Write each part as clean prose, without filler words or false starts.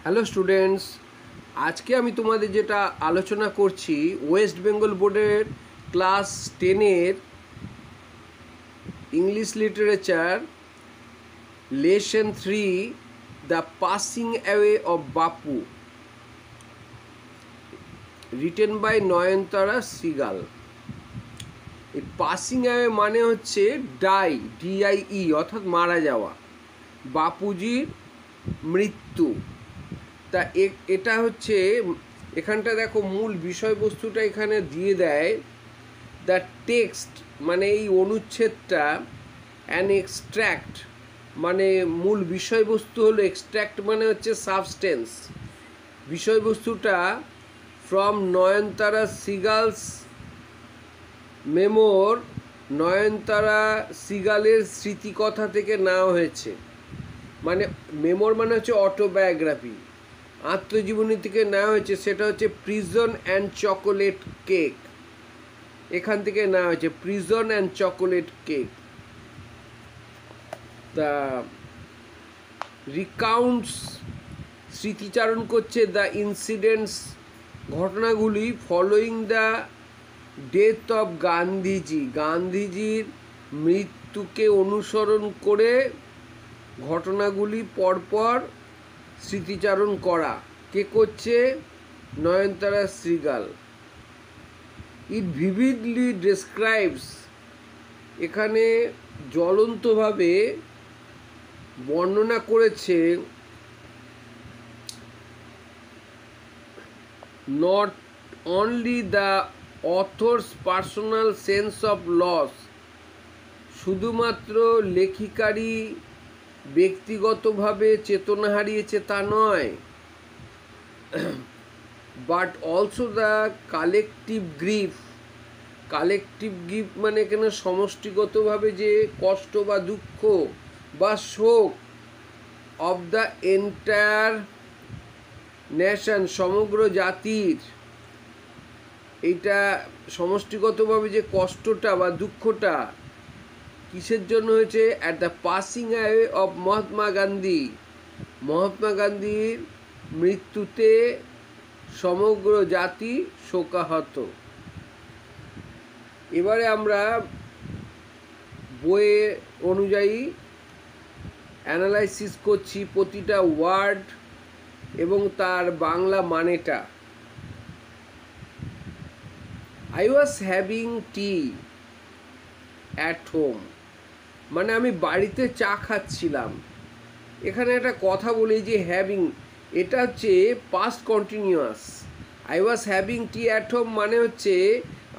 Hello students, আজকে আমি তোমাদের যেটা আলোচনা করছি ওয়েস্ট বেঙ্গল বোর্ডের ক্লাস 10-এর English literature lesson 3 the passing away of Bapu, written by Nayantara Sahgal. এই পাসিং অ্যাওয়ে মানে হচ্ছে ডিআইই অর্থাৎ মারা যাওয়া, বাপুজির মৃত্যু। তা এটা হচ্ছে এখানটা দেখো মূল বিষয়বস্তুটা এখানে দিয়ে দেয়। দ্য টেক্সট মানে এই অনুচ্ছেদটা, অ্যান এক্সট্র্যাক্ট মানে মূল বিষয়বস্তু হলো, এক্সট্র্যাক্ট মানে হচ্ছে সাবস্টেন্স, বিষয়বস্তুটা ফ্রম নয়নতারা সিগালস মেমোর, নয়নতারা সিগালের স্মৃতিকথা থেকে নেওয়া হয়েছে। মানে মেমোর মানে হচ্ছে অটোবায়োগ্রাফি, আত্মজীবনী থেকে নেওয়া হয়েছে। সেটা হচ্ছে প্রিজন অ্যান্ড চকোলেট কেক, এখান থেকে নেওয়া হয়েছে prison and chocolate cake. The recounts স্মৃতিচারণ করছে দ্য ইনসিডেন্টস ঘটনাগুলি following the death of Gandhiji, গান্ধীজির মৃত্যুকে অনুসরণ করে ঘটনাগুলি পরপর স্মৃতিচারণ করা। কে করছে? Nayantara Sahgal. It vividly describes, এখানে জ্বলন্তভাবে বর্ণনা করেছে not only the author's personal sense of loss, শুধুমাত্র লেখিকারই ব্যক্তিগতভাবে চেতনা হারিয়েছে তা নয়, but also the collective grief. Collective grief মানে এখানে সমষ্টিগতভাবে যে কষ্ট বা দুঃখ বা শোক অফ দ্য এন্টায়ার নেশন, সমগ্র জাতির, এইটা সমষ্টিগতভাবে যে কষ্টটা বা দুঃখটা কিসের জন্য হয়েছে? At the passing away of Mahatma Gandhi, Mahatma গান্ধীর মৃত্যুতে সমগ্র জাতি শোকাহত। এবারে আমরা বইয়ে অনুযায়ী অ্যানালাইসিস করছি প্রতিটা ওয়ার্ড এবং তার বাংলা মানেটা। I was having tea at home মানে আমি বাড়িতে চা খাচ্ছিলাম। এখানে একটা কথা বলি যে হ্যাভিং, এটা হচ্ছে past continuous. I was having tea at home মানে হচ্ছে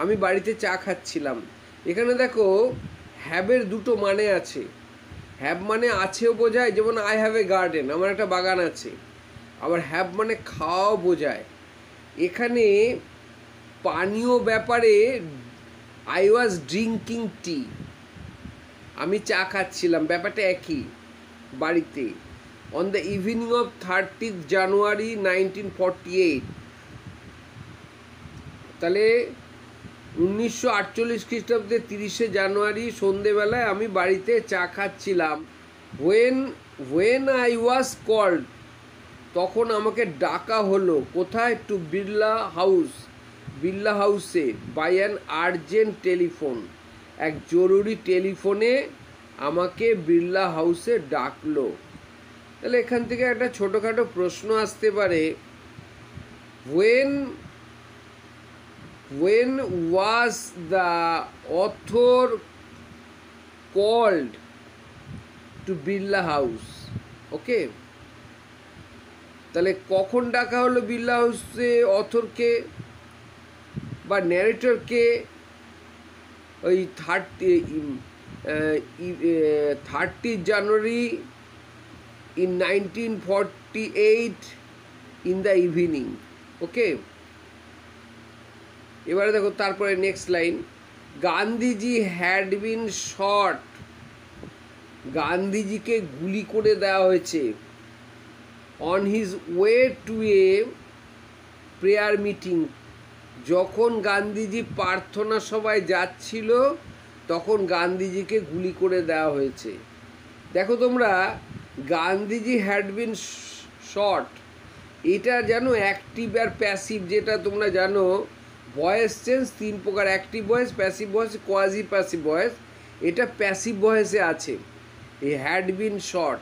আমি বাড়িতে চা খাচ্ছিলাম। এখানে দেখো হ্যাভের দুটো মানে আছে। হ্যাভ মানে আছেও বোঝায়, যেমন আই হ্যাভ এ গার্ডেন, আমার একটা বাগান আছে। আবার হ্যাভ মানে খাওয়াও বোঝায়। এখানে পানীয় ব্যাপারে আই ওয়াজ ড্রিঙ্কিং টি, আমি চা খাচ্ছিলাম, ব্যাপারটা একই বাড়িতে। On the evening of 30th জানুয়ারি 1948, তাহলে 1948 খ্রিস্টাব্দে 30শে জানুয়ারি সন্ধেবেলায় আমি বাড়িতে চা খাচ্ছিলাম। ওয়েন আই ওয়াজ কল্ড, তখন আমাকে ডাকা হলো। কোথায়? টু বিড়লা হাউস, বিড়লা হাউসে, বাই অ্যান আর্জেন্ট টেলিফোন, এক জরুরি টেলিফোনে আমাকে বিড়লা হাউসে ডাকলো। তাহলে এখান থেকে একটা ছোটোখাটো প্রশ্ন আসতে পারে, when was the author called to Birla house? Okay, তাহলে কখন ডাকা হলো বিড়লা হাউসে অথরকে বা ন্যারেটরকে? ওই 30 জানুয়ারি in 1948 in the evening. ওকে, এবারে দেখো তারপরে next line, Gandhiji had been shot, গান্ধীজিকে গুলি করে দেওয়া হয়েছে। On his way to a prayer meeting, যখন গান্ধীজি প্রার্থনা সভায় যাচ্ছিল তখন গান্ধীজিকে গুলি করে দেওয়া হয়েছে। দেখো তোমরা, গান্ধীজি হ্যাড বিন শট এটা জানো অ্যাক্টিভ আর প্যাসিভ, যেটা তোমরা জানো ভয়েস চেঞ্জ 3 প্রকার, active voice, passive voice, quasi passive voice. এটা প্যাসিভ ভয়েসে আছে। এই হ্যাড বিন শট,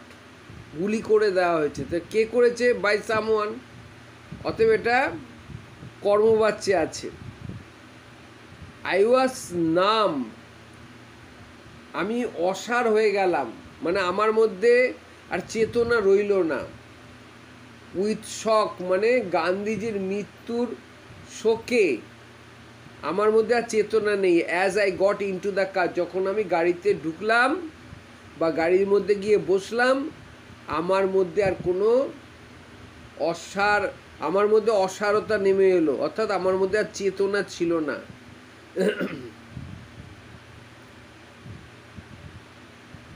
গুলি করে দেওয়া হয়েছে, তো কে করেছে? বাই সামওয়ান, অতএব এটা কর্মবাচ্যে আছে। আই ওয়াজ নাম, আমি অসাড় হয়ে গেলাম, মানে আমার মধ্যে আর চেতনা রইল না। উইথ শক, মানে গান্ধীজির মৃত্যুর শোকে আমার মধ্যে আর চেতনা নেই। As I got into the car, যখন আমি গাড়িতে ঢুকলাম বা গাড়ির মধ্যে গিয়ে বসলাম, আমার মধ্যে আর কোনো আমার মধ্যে অসারতা নেমে এলো, অর্থাৎ আমার মধ্যে আর চেতনা ছিল না।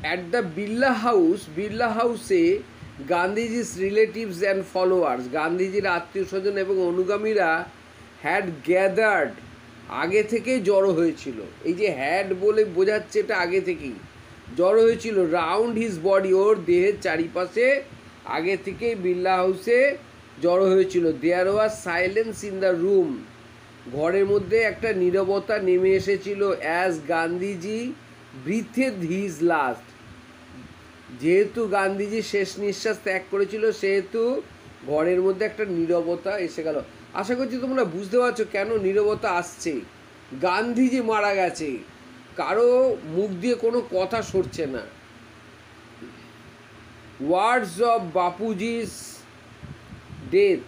অ্যাট দ্য বিড়লা হাউসে গান্ধীজির রিলেটিভস অ্যান্ড ফলোয়ার্স, গান্ধীজির আত্মীয় স্বজন এবং অনুগামীরা হ্যাড গ্যাদার্ড, আগে থেকেই জড়ো হয়েছিল। এই যে হ্যাড বলে বোঝাচ্ছে এটা আগে থেকেই জড়ো হয়েছিল। রাউন্ড হিজ বডি, ওর দেহের চারিপাশে আগে থেকেই বিড়লা হাউসে জড়ো হয়েছিল। দেয়ার ওয়াজ সাইলেন্স ইন দ্য রুম, ঘরের মধ্যে একটা নীরবতা নেমে এসেছিল। অ্যাজ গান্ধীজি ব্রিথেড হিজ লাস্ট, যেহেতু গান্ধীজি শেষ নিঃশ্বাস ত্যাগ করেছিল, সেহেতু ঘরের মধ্যে একটা নীরবতা এসে গেল। আশা করছি তোমরা বুঝতে পারছো কেন নীরবতা আসছে। গান্ধীজি মারা গেছে, কারো মুখ দিয়ে কোনো কথা সরছে না। ওয়ার্ডস অফ বাপুজিস ডেথ,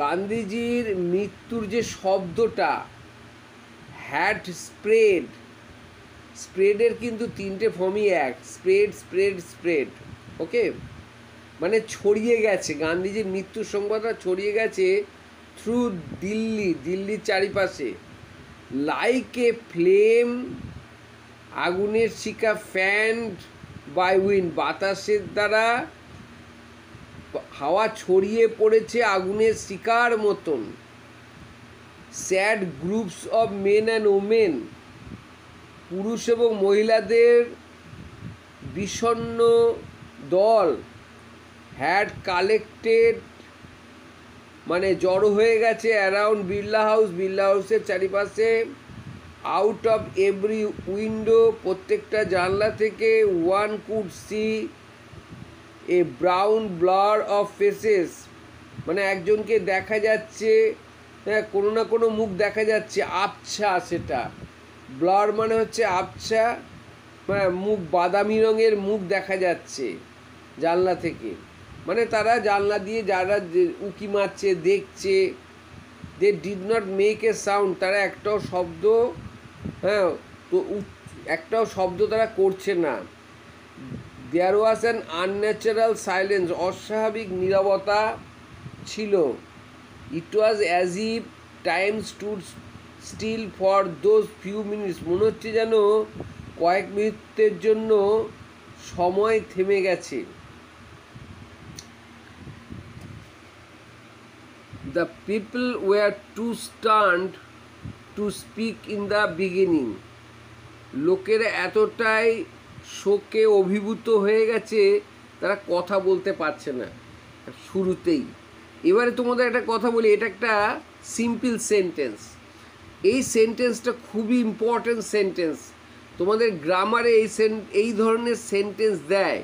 গান্ধীজির মৃত্যুর যে শব্দটা, হ্যাড স্প্রেডের কিন্তু 3টে ফর্মই এক, স্প্রেড, ওকে, মানে ছড়িয়ে গেছে, গান্ধীজির মৃত্যুর সংবাদটা ছড়িয়ে গেছে থ্রু দিল্লির চারিপাশে। লাইক এ ফ্লেম, আগুনের শিখা, ফ্যান্ড বাই উইন্ড, বাতাসের দ্বারা হাওয়া ছড়িয়ে পড়েছে আগুনের শিখার মতন। Sad groups of men and women, পুরুষ এবং মহিলাদের বিষণ্ণ দল, হ্যাড কালেক্টেড, মানে জড়ো হয়ে গেছে অ্যারাউন্ড বিড়লা হাউসের চারিপাশে। আউট অফ এভরি উইন্ডো, প্রত্যেকটা জানলা থেকে, one could see a brown blur of faces, মানে একজনকে দেখা যাচ্ছে, হ্যাঁ, কোনো না কোনো মুখ দেখা যাচ্ছে, আবছা, সেটা ব্লার মানে হচ্ছে আবছা, হ্যাঁ, মুখ বাদামি রঙের মুখ দেখা যাচ্ছে জানলা থেকে, মানে তারা জানলা দিয়ে যারা উঁকি মারছে দেখছে। They did not make a sound, তারা একটাও শব্দ, হ্যাঁ, তো একটাও শব্দ তারা করছে না। There was an unnatural silence, অস্বাভাবিক নীরবতা ছিল। It was as if time stood still for those few minutes, মনে হচ্ছে যেন কয়েক মিনিটের জন্য সময় থেমে গেছে। The people were two stand to speak in the beginning, লোকেরা এতটাই শোকে অভিভূত হয়ে গেছে তারা কথা বলতে পারছে না শুরুতেই। এবারে তোমাদের একটা কথা বলি, এটা একটা সিম্পল সেন্টেন্স, এই সেন্টেন্সটা খুবই ইম্পর্টেন্ট সেন্টেন্স। তোমাদের গ্রামারে এই ধরনের সেন্টেন্স দেয়,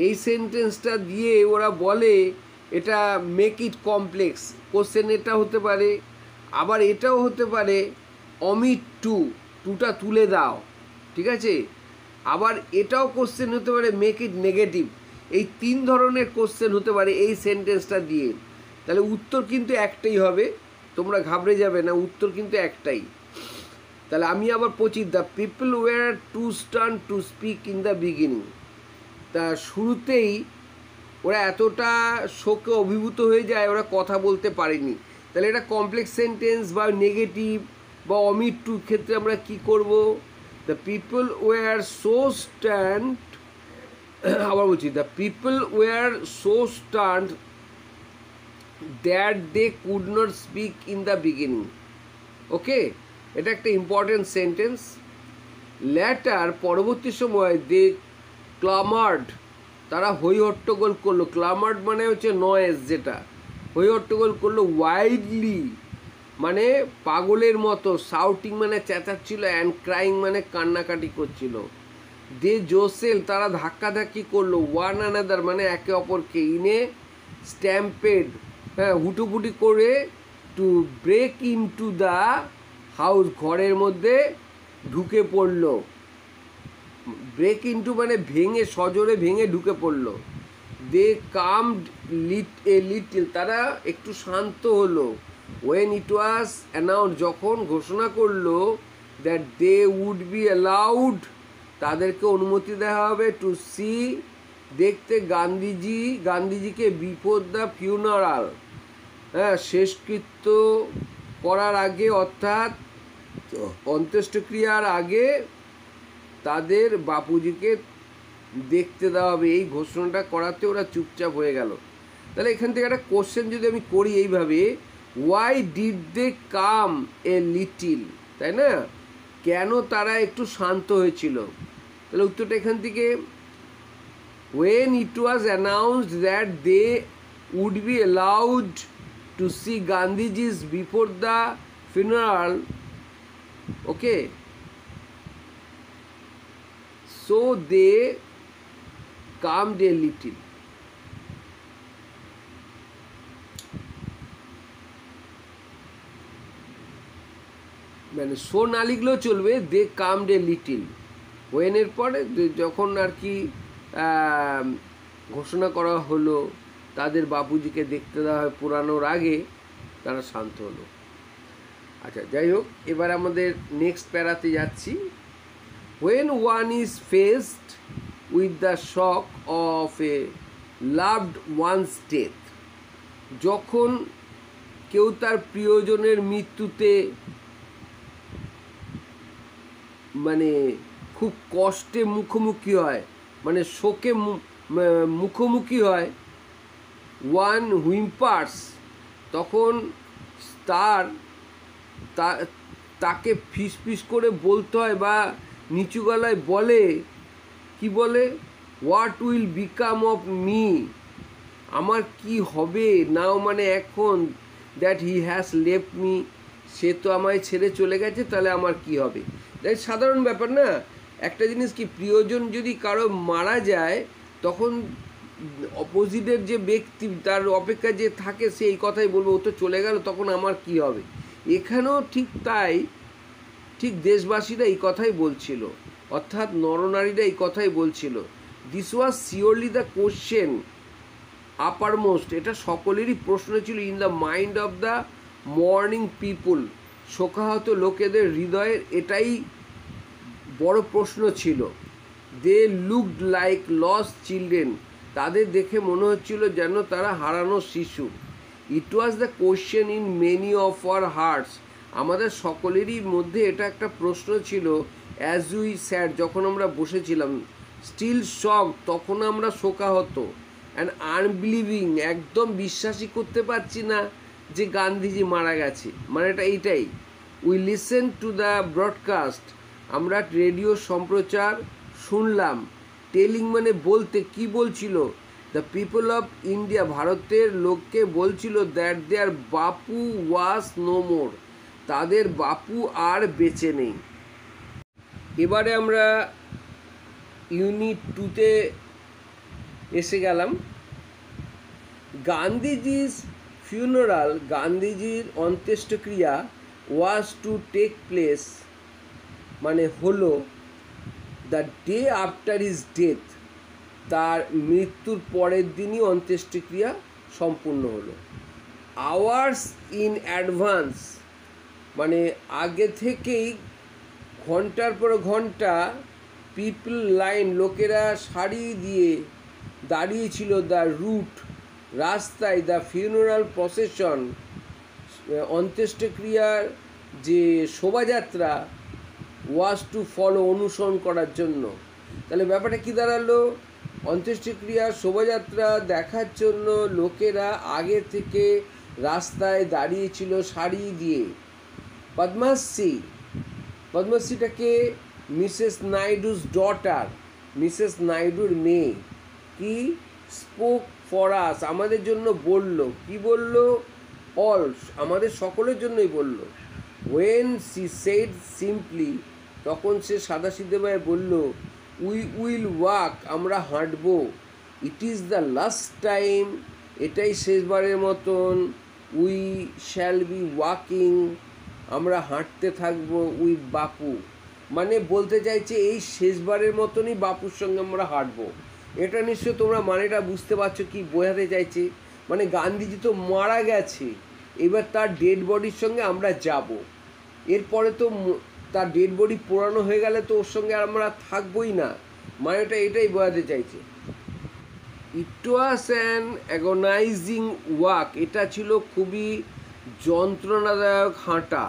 এই সেন্টেন্সটা দিয়ে ওরা বলে এটা মেক ইট কমপ্লেক্স। কোশ্চেন এটা হতে পারে, আবার এটাও হতে পারে অমিট টুটা তুলে দাও, ঠিক আছে, আবার এটাও কোশ্চেন হতে পারে মেক ইট নেগেটিভ। এই 3 ধরনের কোশ্চেন হতে পারে এই সেন্টেন্সটা দিয়ে। তাহলে উত্তর কিন্তু একটাই হবে, তোমরা ঘাবড়ে যাবে না, উত্তর কিন্তু একটাই। তাহলে আমি আবার পড়ছি, the people were two stand to speak in the beginning, তা শুরুতেই ওরা এতটা শোকে অভিভূত হয়ে যায় ওরা কথা বলতে পারেনি। তাহলে এটা কমপ্লেক্স সেন্টেন্স বা নেগেটিভ বা অমিট টু ক্ষেত্রে আমরা কি করব? The people were so stunned, আবার বলছি, the people were so stunned that they could not speak in the beginning, okay, এটা একটা ইম্পর্টেন্ট সেন্টেন্স। ল্যাটার, পরবর্তী সময়, দে ক্লামার্ড, তারা হই হট্টগোল করলো। ক্লামার্ড মানে হচ্ছে নয়েজ, যেটা হই হট্টগোল করলো, ওয়াইল্ডলি মানে পাগলের মতো, শাউটিং মানে চেঁচাচ্ছিল, অ্যান্ড ক্রাইং মানে কান্নাকাটি করছিল। দে জোসেল তারা ধাক্কাধাক্কি করলো, ওয়ান অ্যানাদার মানে একে অপরকে, ইনে স্ট্যাম্পেড হ্যাঁ হুটুপুটি করে, to break into the house ঘরের মধ্যে ঢুকে পড়লো। ব্রেক ইনটু মানে ভেঙে, সজোরে ভেঙে ঢুকে পড়লো। দে কামড লিটল তারা একটু শান্ত হলো। ওয়েন ইট ওয়াজ অ্যানাউন্স যখন ঘোষণা করলো that they would be allowed তাদেরকে অনুমতি দেওয়া হবে টু সি দেখতে গান্ধীজিকে বিফোর দ্য ফিউনারাল হ্যাঁ শেষকৃত্য করার আগে, অর্থাৎ অন্ত্যেষ্টিক্রিয়ার আগে তাদের বাপুজিকে দেখতে দেওয়া হবে। এই ঘোষণাটা করাতে ওরা চুপচাপ হয়ে গেল। তাহলে এখান থেকে একটা কোশ্চেন যদি আমি করি এইভাবে, why did they come a little, তাই না, কেন তারা একটু শান্ত হয়েছিল? তাহলে উত্তরটা এখান থেকে, when it was announced that they would be allowed to see Gandhiji's before the funeral, okay, so they calmed a little. মানে সো না লিখলেও চলবে, দে কামড এ লিটিল। ওয়েনের পরে যখন আর কি ঘোষণা করা হলো তাদের বাপুজিকে দেখতে দেওয়া হয় পুরানোর আগে, তারা শান্ত হলো। আচ্ছা যাই হোক, এবার আমাদের নেক্সট প্যারাতে যাচ্ছি। When one is faced with the shock of a loved one's death, যখন কেউ তার প্রিয়জনের মৃত্যুতে মানে খুব কষ্টে মুখোমুখি হয়, মানে শোকে মুখোমুখি হয়, ওয়ান হুইম্পার্স তখন তাকে ফিসফিস করে বলতে হয় বা নিচু গলায় বলে, কি বলে, what will become of me, আমার কি হবে, নাও মানে এখন, that he has left me, সে তো আমায় ছেড়ে চলে গেছে, তাহলে আমার কি হবে। তাই সাধারণ ব্যাপার না, একটা জিনিস কি, প্রিয়জন যদি কারো মারা যায় তখন অপোজিটের যে ব্যক্তি তার অপেক্ষা যে থাকে সে এই কথাই বলবে, ও তো চলে গেল, তখন আমার কি হবে। এখানেও ঠিক তাই, ঠিক দেশবাসীরা এই কথাই বলছিল, অর্থাৎ নরনারীরা এই কথাই বলছিল। This was surely the question uppermost, এটা সকলেরই প্রশ্ন ছিল, in the mind of the mourning people, শোকাহত লোকেদের হৃদয়ের এটাই বড় প্রশ্ন ছিল। They looked like lost children, তাদের দেখে মনে হচ্ছিল যেন তারা হারানো শিশু। It was the question in many of our hearts, আমাদের সকলেরই মধ্যে এটা একটা প্রশ্ন ছিল। অ্যাজ উই স্যাড, যখন আমরা বসেছিলাম, স্টিল শক, তখন আমরা শোকাহত, অ্যান্ড আনবিলিভিং, একদম বিশ্বাসই করতে পারছি না যে গান্ধীজি মারা গেছে, মানে এটা এইটাই। We listen to the broadcast, আমরা রেডিও সম্প্রচার শুনলাম। টেলিং মানে বলতে, কি বলছিল, দ্য পিপল অফ ইন্ডিয়া, ভারতের লোককে বলছিল, that there Bapu was no more, তাদের বাপু আর বেঁচে নেই। এবারে আমরা ইউনিট 2-তে এসে গেলাম। গান্ধীজির ফিউনারাল, গান্ধীজির অন্ত্যেষ্টিক্রিয়া, ওয়াজ টু টেক প্লেস মানে হলো the day after his death, তার মৃত্যুর পরের দিনই অন্ত্যেষ্টিক্রিয়া সম্পূর্ণ হলো। আওয়ার্স ইন অ্যাডভান্স মানে আগে থেকেই ঘন্টার পর ঘন্টা, পিপল লাইন, লোকেরা সারি দিয়ে দাঁড়িয়েছিল, দ্য রুট, রাস্তায়, দ্য ফিউনারাল প্রসেশন, অন্ত্যেষ্টিক্রিয়ার যে শোভাযাত্রা, ওয়াজ টু ফলো, অনুসরণ করার জন্য। তাহলে ব্যাপারটা কী দাঁড়ালো, অন্ত্যেষ্টিক্রিয়ার শোভাযাত্রা দেখার জন্য লোকেরা আগে থেকে রাস্তায় দাঁড়িয়েছিল সারি দিয়ে। পদ্মাশ্রীটাকে মিসেস নাইডুস ডটার, মিসেস নাইডুর মেয়ে, কি স্পোক ফর আস, আমাদের জন্য বলল। কি বলল? অল, আমাদের সকলের জন্যই বলল। ওয়েন সি সেড সিম্পলি, তখন সে সাদাসিধেভাবে বলল, উই উইল ওয়াক, আমরা হাঁটবো। It is the last time, এটাই শেষবারের মতন। উই শ্যাল বি ওয়াকিং, আমরা হাঁটতে থাকবো উইথ বাপু। মানে বলতে চাইছে এই শেষবারের মতনই বাপুর সঙ্গে আমরা হাঁটবো। এটা নিশ্চয় তোমরা মানেটা বুঝতে পারছো কি বোঝাতে চাইছে। মানে গান্ধীজি তো মারা গেছে, এবার তার ডেড বডির সঙ্গে আমরা যাব। এরপরে তো তার ডেড বডি পোড়ানো হয়ে গেলে তো ওর সঙ্গে আমরা থাকবোই না। মানেটা এটাই বোঝাতে চাইছে। ইট ওয়াজ অ্যান অ্যাগোনাইজিং ওয়াক, এটা ছিল খুবই যন্ত্রণাদায়ক হাঁটা।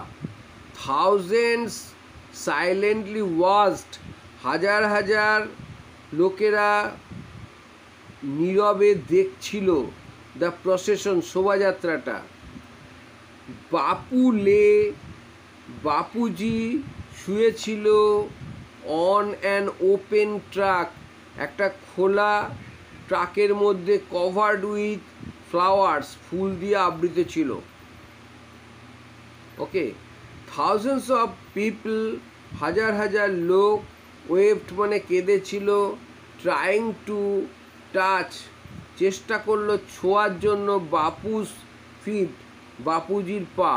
থাউজেন্ডস সাইলেন্টলি ওয়াচড, হাজার হাজার লোকেরা নীরবে দেখছিল দ্য প্রসেশন, শোভাযাত্রাটা। বাপুজি শুয়েছিল অন অ্যান ওপেন ট্রাক, একটা খোলা ট্রাকের মধ্যে, কভার্ড উইথ ফ্লাওয়ার্স, ফুল দিয়ে আবৃত ছিল। ওকে, থাউজেন্ডস অফ পিপল, হাজার হাজার লোক, ওয়েভড মানে কেঁদেছিল, ট্রাইং টু টাচ, চেষ্টা করলো ছোঁয়ার জন্য বাপুস ফিট, বাপুজির পা।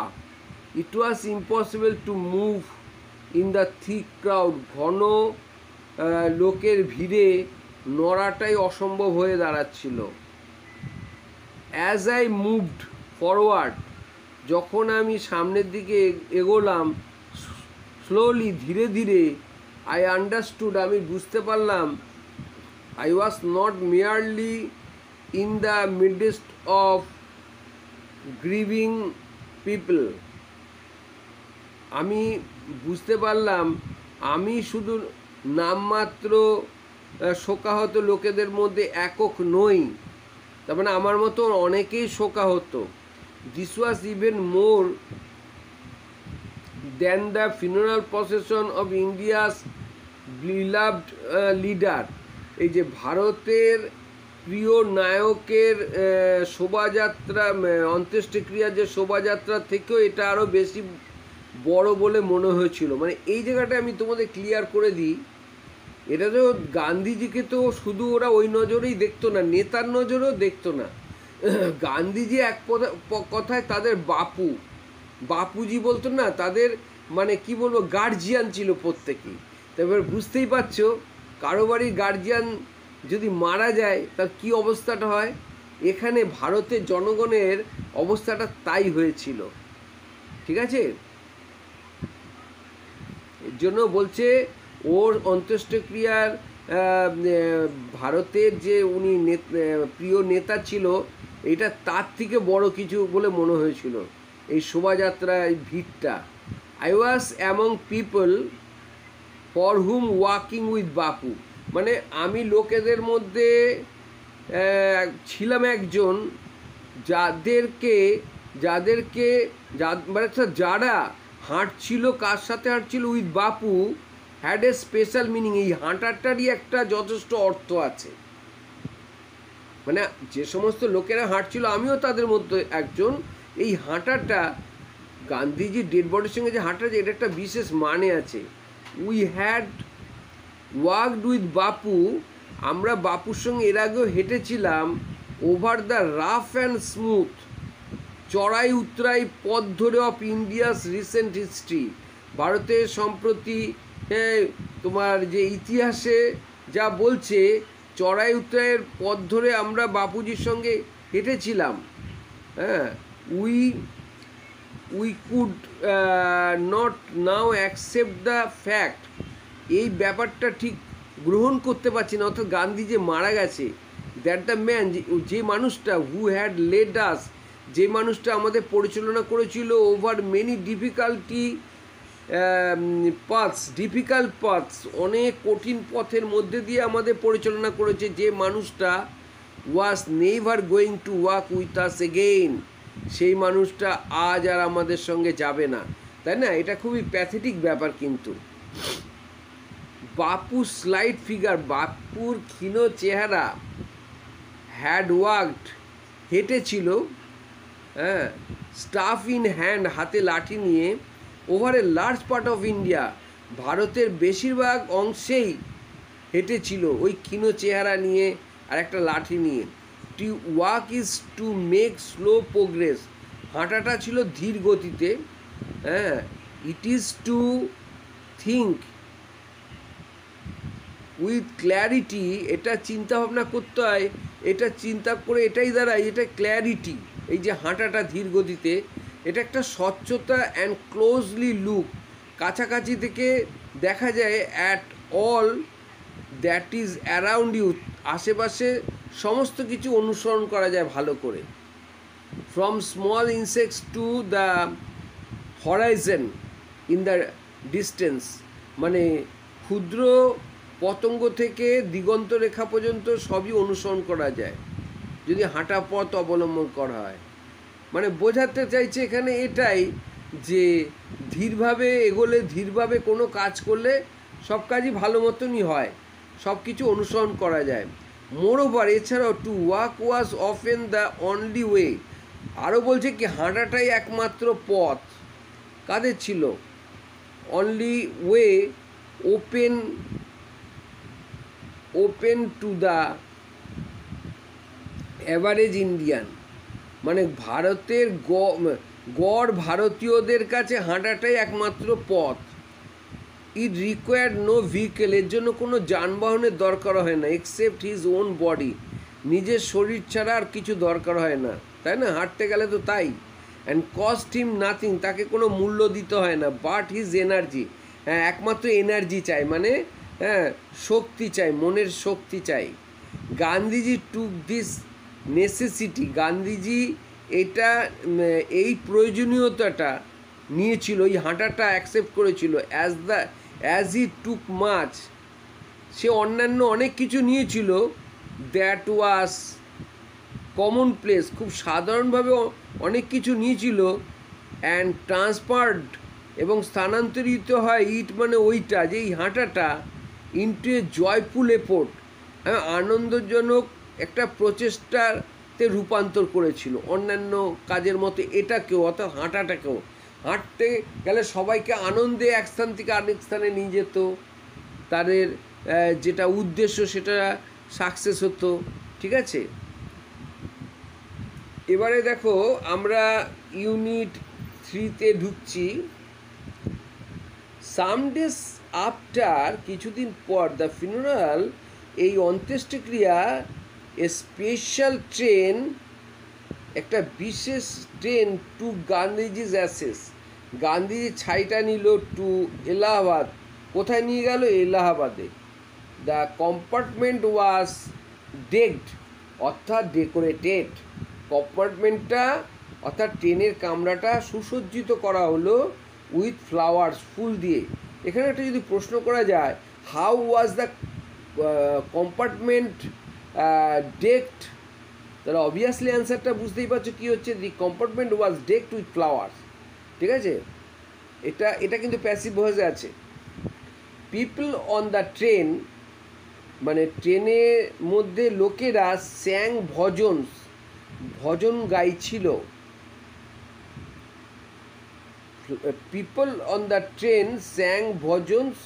It was impossible to move in the thick crowd, ঘন লোকের ভিড়ে নড়াটাই অসম্ভব হয়ে দাঁড়াচ্ছিল। অ্যাজ আই মুভড ফরওয়ার্ড, যখন আমি সামনের দিকে এগোলাম, স্লোলি, ধীরে ধীরে, আই আন্ডারস্টুড, আমি বুঝতে পারলাম, I was not merely in the midst of grieving people, আমি বুঝতে পারলাম আমি শুধু নামমাত্র শোকাহত লোকেদের মধ্যে একক নই। তার মানে আমার মতো অনেকেই শোকাহত। This was even more than the funeral procession of India's beloved leader, এই যে ভারতের প্রিয় নায়কের শোভাযাত্রা, অন্ত্যেষ্টিক্রিয়ার যে শোভাযাত্রা থেকেও এটা আরও বেশি বড় বলে মনে হয়েছিল। মানে এই জায়গাটা আমি তোমাদের ক্লিয়ার করে দিই, এটা তো গান্ধীজিকে তো শুধু ওরা ওই নজরেই দেখতো না, নেতার নজরেও দেখতো না। গান্ধীজি এক কথায় তাদের বাপুজি বলতো না, তাদের মানে কি বলবো, গার্জিয়ান ছিল প্রত্যেকেই। তারপর বুঝতেই পারছো, কারো বাড়ির গার্জিয়ান যদি মারা যায় তার কি অবস্থাটা হয়। এখানে ভারতের জনগণের অবস্থাটা তাই হয়েছিল। ঠিক আছে, এর জন্য বলছে ওর অন্ত্যেষ্টিক্রিয়ার ভারতের যে উনি প্রিয় নেতা ছিল, এটা তার থেকে বড় কিছু বলে মনে হয়েছিল এই শোভাযাত্রা, এই ভিড়টা। I was among people for hmm walking with বাপু, মানে আমি লোকেদের মধ্যে ছিলাম একজন মানে যারা হাঁটছিল, কার সাথে হাঁটছিল, with Bapu, had a special meaning, এই হাঁটাটারই একটা যথেষ্ট অর্থ আছে। মানে যে সমস্ত লোকেরা হাঁটছিল আমিও তাদের মধ্যে একজন। এই হাঁটাটা গান্ধীজির ডেড বডির সঙ্গে যে হাঁটা, যে এটা একটা বিশেষ মানে আছে। উই হ্যাড ওয়াকড উইথ বাপু, আমরা বাপুর সঙ্গে এর আগেও হেঁটেছিলাম, over the rough and smooth, চড়াই উতরাই পথ ধরে, অফ ইন্ডিয়াস রিসেন্ট হিস্ট্রি, ভারতের সম্প্রতি তোমার যে ইতিহাসে যা বলছে, চড়াই উতরাইয়ের পথ ধরে আমরা বাপুজির সঙ্গে হেঁটেছিলাম। হ্যাঁ, we could not now accept the fact, এই ব্যাপারটা ঠিক গ্রহণ করতে পারছি না, অর্থাৎ গান্ধী যে মারা গেছে, দ্যাট দ্য ম্যান, যে মানুষটা, হু হ্যাড লেড আস, যে মানুষটা আমাদের পরিচালনা করেছিল ওভার মেনি ডিফিকাল্ট পাথস, অনেক কঠিন পথের মধ্যে দিয়ে আমাদের পরিচালনা করেছে, যে মানুষটা was never going to walk with us again, সেই মানুষটা আজ আর আমাদের সঙ্গে যাবে না। তাই না? এটা খুবই প্যাথেটিক ব্যাপার। কিন্তু বাপুর স্লাইট ফিগার, বাপুর ক্ষীণ চেহারা, হ্যাড ওয়ার্কড, হেঁটেছিল, হ্যাঁ, স্টাফ ইন হ্যান্ড, হাতে লাঠি নিয়ে, over a large part of India, ভারতের বেশিরভাগ অংশেই হেঁটেছিল ওই ক্ষীণ চেহারা নিয়ে আর একটা লাঠি নিয়ে। To walk is to make slow progress, হাঁটাটা ছিল ধীর গতিতে, হ্যাঁ। It is to think with clarity, এটা চিন্তা ভাবনা করতে হয়, এটা চিন্তা করে এটাই দাঁড়ায়, এটা ক্ল্যারিটি। এই যে হাঁটাটা ধীর গতিতে, এটা একটা স্বচ্ছতা অ্যান্ড ক্লোজলি লুক, কাছাকাছি থেকে দেখা যায়, at all that is around you, আশেপাশে সমস্ত কিছু অনুসরণ করা যায় ভালো করে। From small insects to the horizon in the distance, মানে ক্ষুদ্র পতঙ্গ থেকে দিগন্ত রেখা পর্যন্ত সবই অনুসরণ করা যায় যদি হাঁটা পথ অবলম্বন করা হয়। মানে বোঝাতে চাইছে এখানে এটাই যে ধীরভাবে এগোলে, ধীরভাবে কোনো কাজ করলে সব কাজই ভালো মতনই হয়, সব কিছু অনুসরণ করা যায়। মোরওভার, এছাড়াও to walk was often the only way, আরও বলছে কি হাঁটাটাই একমাত্র পথ কাদের ছিল, only way open to the average Indian, মানে ভারতের গড় ভারতীয়দের কাছে হাঁটাটাই একমাত্র পথ। ইট রিকোয়ার্ড নো ভেহিকেল, এর জন্য কোনো যানবাহনের দরকার হয় না, এক্সেপ্ট হিজ ওন বডি, নিজের শরীর ছাড়া আর কিছু দরকার হয় না, তাই না, হাঁটতে গেলে তো তাই। অ্যান্ড কস্ট হিম নাথিং, তাকে কোনো মূল্য দিতে হয় না, বাট হিজ এনার্জি, হ্যাঁ, একমাত্র এনার্জি চাই, মানে হ্যাঁ শক্তি চাই, মনের শক্তি চাই। গান্ধীজি টুক দিস নেসেসিটি, গান্ধীজি এটা এই প্রয়োজনীয়তাটা নিয়েছিল, এই হাঁটাটা অ্যাকসেপ্ট করেছিল, অ্যাজ ই টুক মাচ, সে অন্যান্য অনেক কিছু নিয়েছিল, দ্যাট ওয়াজ কমন প্লেস, খুব সাধারণভাবে অনেক কিছু নিয়েছিল, অ্যান্ড ট্রান্সফার্ড, এবং স্থানান্তরিত হয়, ইট মানে ওইটা, যে এই হাঁটাটা, ইন্টু এ জয়ফুল এফোর্ট, হ্যাঁ, আনন্দজনক একটা প্রচেষ্টাতে রূপান্তর করেছিল অন্যান্য কাজের মতো এটাকেও, অর্থাৎ হাঁটাটাকেও। হাঁটতে গেলে সবাইকে আনন্দে এক স্থান থেকে আরেক স্থানে নিয়ে যেত, তাদের যেটা উদ্দেশ্য সেটা সাকসেস হতো, ঠিক আছে। এবারে দেখো আমরা ইউনিট 3-তে ঢুকছি। সাম ডেজ আফটার, কিছুদিন পর, দ্য ফিউনারাল, এই অন্ত্যেষ্টিক্রিয়া, এ স্পেশাল ট্রেন, একটা বিশেষ ট্রেন, টু গান্ধীজিজ অ্যাসেস, গান্ধীজি ছাইটা নিল টু এলাহাবাদ, কোথায় নিয়ে গেল, এলাহাবাদে। দ্য কম্পার্টমেন্ট ওয়াজ ডেকড, অর্থাৎ ডেকোরেটেড, কম্পার্টমেন্টটা অর্থাৎ ট্রেনের কামরাটা সুসজ্জিত করা হলো, উইথ ফ্লাওয়ার্স, ফুল দিয়ে। এখানে একটা যদি প্রশ্ন করা যায়, how was the compartment decked, তাহলে অবভিয়াসলি অ্যান্সারটা বুঝতেই পারছো কী হচ্ছে, the compartment was decked with flowers, ঠিক আছে। এটা কিন্তু প্যাসিভ ভয়েসে আছে। পিপল অন দ্য ট্রেন, মানে ট্রেনের মধ্যে লোকেরা স্যাং ভজন গাইছিল। People on the train sang bhajans,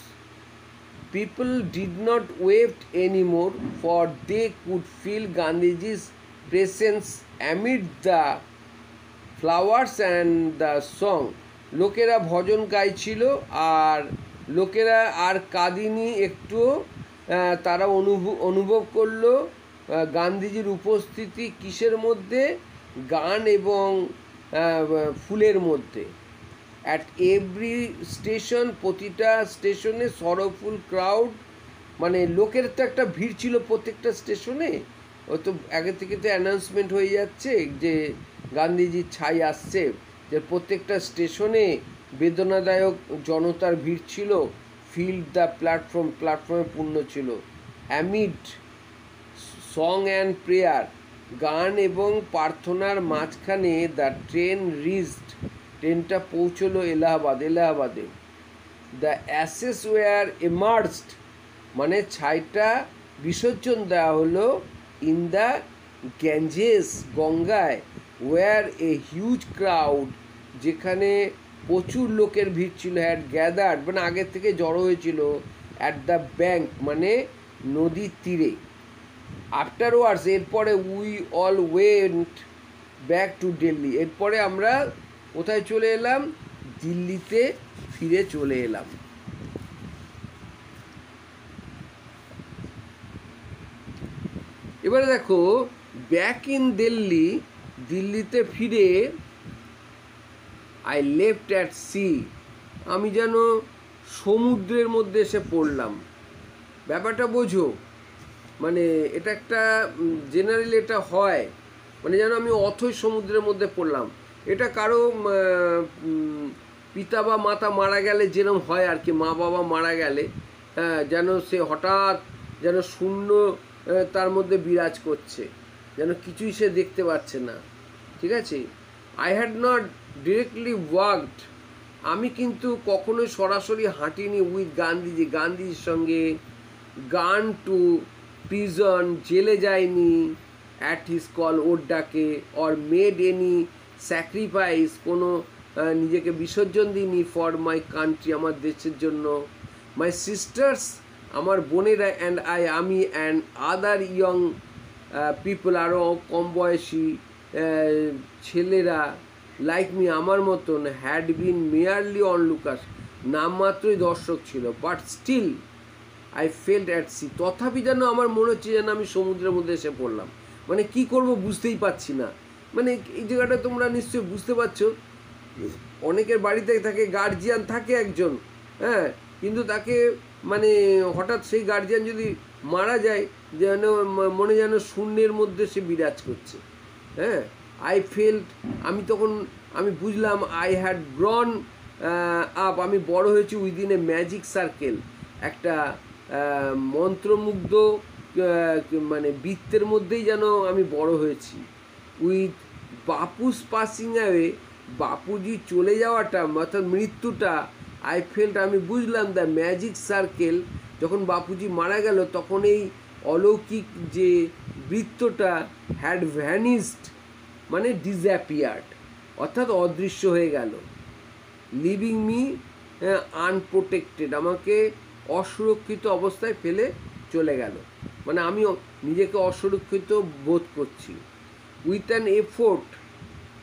people did not wave anymore, for they could feel Gandhiji's presence amid the flowers and the song, লোকেরা ভজন গাইছিল আর লোকেরা আর কাঁদিনি একটুও, তারা অনুভব করলো গান্ধীজির উপস্থিতি কিসের মধ্যে, গান এবং ফুলের মধ্যে। অ্যাট এভরি স্টেশন, প্রতিটা স্টেশনে সরফুল ক্রাউড, মানে লোকের তো একটা ভিড় ছিল প্রত্যেকটা স্টেশনে, ও তো আগে থেকে তো অ্যানাউন্সমেন্ট হয়ে যাচ্ছে যে গান্ধীজির ছাই আসছে, যে প্রত্যেকটা স্টেশনে বেদনাদায়ক জনতার ভিড় ছিল, ফিল্ড দ্য প্ল্যাটফর্মে পূর্ণ ছিল। অ্যামিড সং অ্যান্ড প্রেয়ার, গান এবং প্রার্থনার মাঝখানে, দ্য ট্রেন রিচড, ট্রেনটা পৌঁছলো এলাহাবাদে। দ্য অ্যাসেস ওয়ার এমার্জড, মানে ছাইটা বিসর্জন দেওয়া হলো, ইন দ্য গ্যাঞ্জেস, গঙ্গায়, ওয়ার এ হিউজ ক্রাউড, যেখানে প্রচুর লোকের ভিড় ছিল, হ্যাড গ্যাদার্ড মানে আগের থেকে জড়ো হয়েছিল, অ্যাট দ্য ব্যাঙ্ক মানে নদীর তীরে। আফটারওয়ার্ডস এরপরে we all went back to Delhi, এরপরে আমরা কোথায় চলে এলাম? দিল্লিতে ফিরে চলে এলাম। এবারে দেখো, ব্যাক ইন দিল্লি, দিল্লিতে ফিরে, আই লেফট অ্যাট সি, আমি যেন সমুদ্রের মধ্যে এসে পড়লাম। ব্যাপারটা বোঝো, মানে এটা একটা জেনারেলি এটা হয়, মানে যেন আমি অথৈ সমুদ্রের মধ্যে পড়লাম। এটা কারো পিতা বা মাতা মারা গেলে যেরকম হয় আর কি, মা বাবা মারা গেলে, হ্যাঁ, যেন সে হঠাৎ যেন শূন্য তার মধ্যে বিরাজ করছে, যেন কিছুই সে দেখতে পাচ্ছে না। ঠিক আছে, I had not directly worked, আমি কিন্তু কখনোই সরাসরি হাঁটিনি উইথ গান্ধীজি, গান্ধীজির সঙ্গে, গান টু প্রিজন, জেলে যায়নি অ্যাট হিজ কল, ওর ডাকে, অর মেড এনি স্যাক্রিফাইস, কোনো নিজেকে বিসর্জন দিইনি, ফর মাই কান্ট্রি, আমার দেশের জন্য, মাই সিস্টার্স, আমার বোনেরা, অ্যান্ড আই, আমি, অ্যান্ড আদার ইয়ং পিপল, আরও কম বয়সী ছেলেরা, লাইক মি, আমার মতন, হ্যাড বিন মেয়ারলি অনলুকার্স, নামমাত্রই দর্শক ছিল, but still I felt at sea, তথাপি যেন আমার মনে হচ্ছে যেন আমি সমুদ্রের মধ্যে এসে পড়লাম। মানে কি করব বুঝতেই পারছি না। মানে এই জায়গাটা তোমরা নিশ্চয়ই বুঝতে পারছো, অনেকের বাড়িতে থাকে গার্জিয়ান, থাকে একজন, হ্যাঁ, কিন্তু তাকে মানে হঠাৎ সেই গার্জিয়ান যদি মারা যায়, যেন মনে যেন শূন্যের মধ্যে সে বিরাজ করছে। হ্যাঁ, আই ফেল্ট, আমি তখন আমি বুঝলাম, আই হ্যাড গ্রন আপ, আমি বড় হয়েছি উইদিন এ ম্যাজিক সার্কেল, একটা মন্ত্রমুগ্ধ মানে বৃত্তের মধ্যেই যেন আমি বড় হয়েছি। With Bapu's passing away, Bapuji চলে যাওয়াটা অর্থাৎ মৃত্যুটা, আই ফেল্ট, আমি বুঝলাম দ্য ম্যাজিক সার্কেল, যখন বাপুজি মারা গেল তখন এই অলৌকিক যে বৃত্তটা হ্যাড ভ্যানিসড মানে ডিসঅ্যাপিয়ার্ড, অর্থাৎ অদৃশ্য হয়ে গেল, লিভিং মি আনপ্রোটেক্টেড, আমাকে অসুরক্ষিত অবস্থায় ফেলে চলে গেল, মানে আমি নিজেকে অসুরক্ষিত বোধ করছি। উইথ অ্যান এফোর্ট,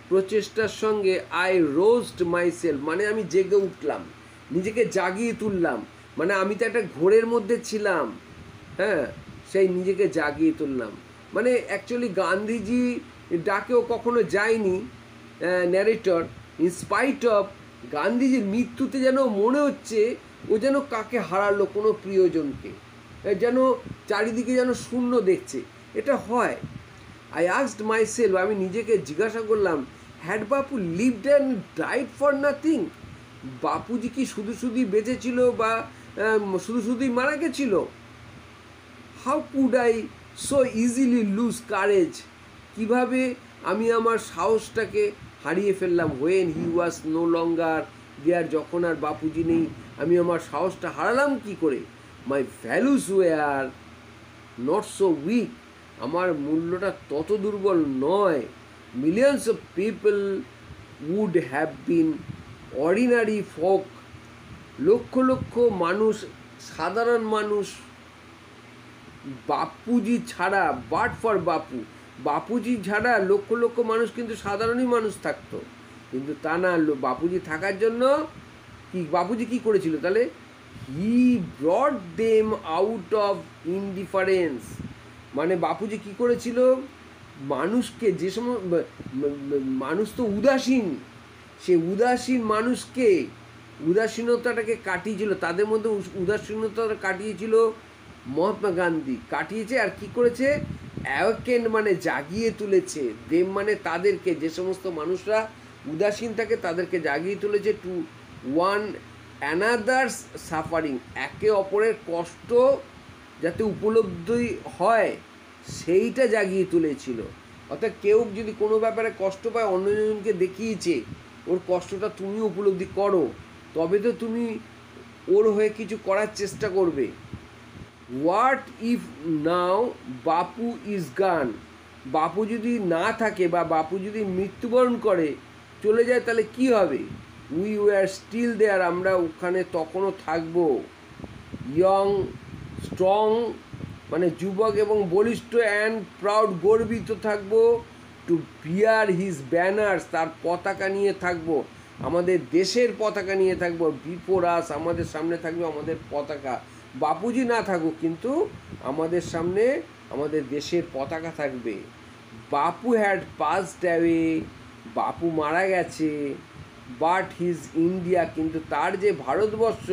প্রচেষ্টার সঙ্গে, আই রোজড মাইসেলফ, মানে আমি জেগে উঠলাম, নিজেকে জাগিয়ে তুললাম, মানে আমি তো একটা ঘোরের মধ্যে ছিলাম, হ্যাঁ, সেই নিজেকে জাগিয়ে তুললাম। মানে অ্যাকচুয়ালি গান্ধীজি ডাকেও কখনো যায়নি ন্যারেটর, ইনস্পাইট অফ, গান্ধীজির মৃত্যুতে যেন মনে হচ্ছে ও যেন কাকে হারালো, কোনো প্রিয়জনকে, যেন চারিদিকে যেন শূন্য দেখছে, এটা হয়। আই আস্কড মাইসেলফ, আমি নিজেকে জিজ্ঞাসা করলাম, had Bapu lived and died for nothing, Bapuji কি শুধু শুধুই বেঁচে ছিল বা শুধু শুধুই মারা গেছিল? How could I so easily lose courage, কীভাবে আমি আমার সাহসটাকে হারিয়ে ফেললাম, when he was no longer দেয়ার, যখন আর বাপুজি নেই আমি আমার সাহসটা হারালাম কি করে? My values were not so weak, আমার মূল্যটা তত দুর্বল নয়। Millions of people would have been ordinary folk, লক্ষ লক্ষ মানুষ, সাধারণ মানুষ, বাপুজি ছাড়া, বাট ফর বাপু, বাপুজি ছাড়া লক্ষ লক্ষ মানুষ কিন্তু সাধারণই মানুষ থাকতো, কিন্তু তা না, বাপুজি থাকার জন্য কি বাপুজি কি করেছিল তাহলে? He brought them out of indifference, মানে বাপুজি কি করেছিল? মানুষকে, যে সময় মানুষ তো উদাসীন, সে উদাসীন মানুষকে, উদাসীনতাটাকে কাটিয়েছিল, তাদের মধ্যে উদাসীনতাটা কাটিয়েছিল মহাত্মা গান্ধী, কাটিয়েছে। আর কি করেছে? অ্যাওয়েকেন্ড মানে জাগিয়ে তুলেছে, দেম মানে তাদেরকে, যে সমস্ত মানুষরা উদাসীন থাকে তাদেরকে জাগিয়ে তুলেছে, টু ওয়ান অ্যানাদার্স সাফারিং, একে অপরের কষ্ট যাতে উপলব্ধি হয় সেইটা জাগিয়ে তুলেছিল। অর্থাৎ কেউ যদি কোনো ব্যাপারে কষ্ট পায়, অন্যজনকে দেখিয়েছে ওর কষ্টটা তুমি উপলব্ধি করো, তবে তো তুমি ওর হয়ে কিছু করার চেষ্টা করবে। What if now Bapu is গান, বাপু যদি না থাকে বা বাপু যদি মৃত্যুবরণ করে চলে যায়, তাহলে কি হবে? উই ওয়ার স্টিল দেয়ার, আমরা ওখানে তখনও থাকবো। ইয়ং স্ট্রং মানে যুবক এবং বলিষ্ঠ, অ্যান্ড প্রাউড গর্বিত থাকবো, টু বিয়ার হিজ ব্যানার্স, তার পতাকা নিয়ে থাকবো, আমাদের দেশের পতাকা নিয়ে থাকবো। বিফোর আস, আমাদের সামনে থাকবে আমাদের পতাকা। বাপুজি না থাকুক কিন্তু আমাদের সামনে আমাদের দেশের পতাকা থাকবে। বাপু হ্যাড পাসড অ্যাওয়ে, বাপু মারা গেছে। বাট হিজ ইন্ডিয়া, কিন্তু তার যে ভারতবর্ষ,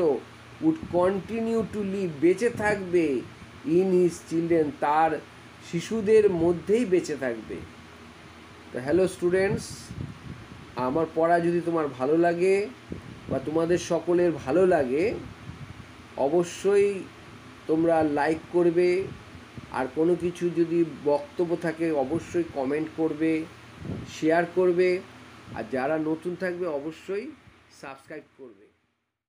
উড কন্টিনিউ টু লিভ, বেঁচে থাকবে। ইন হিজ চিলড্রেন, তার শিশুদের মধ্যেই বেঁচে থাকবে। তো হ্যালো স্টুডেন্টস, আমার পড়া যদি তোমার ভালো লাগে বা তোমাদের সকলের ভালো লাগে, অবশ্যই তোমরা লাইক করবে, আর কোনো কিছু যদি বক্তব্য থাকে অবশ্যই কমেন্ট করবে, শেয়ার করবে, আর যারা নতুন থাকবে অবশ্যই সাবস্ক্রাইব করবে।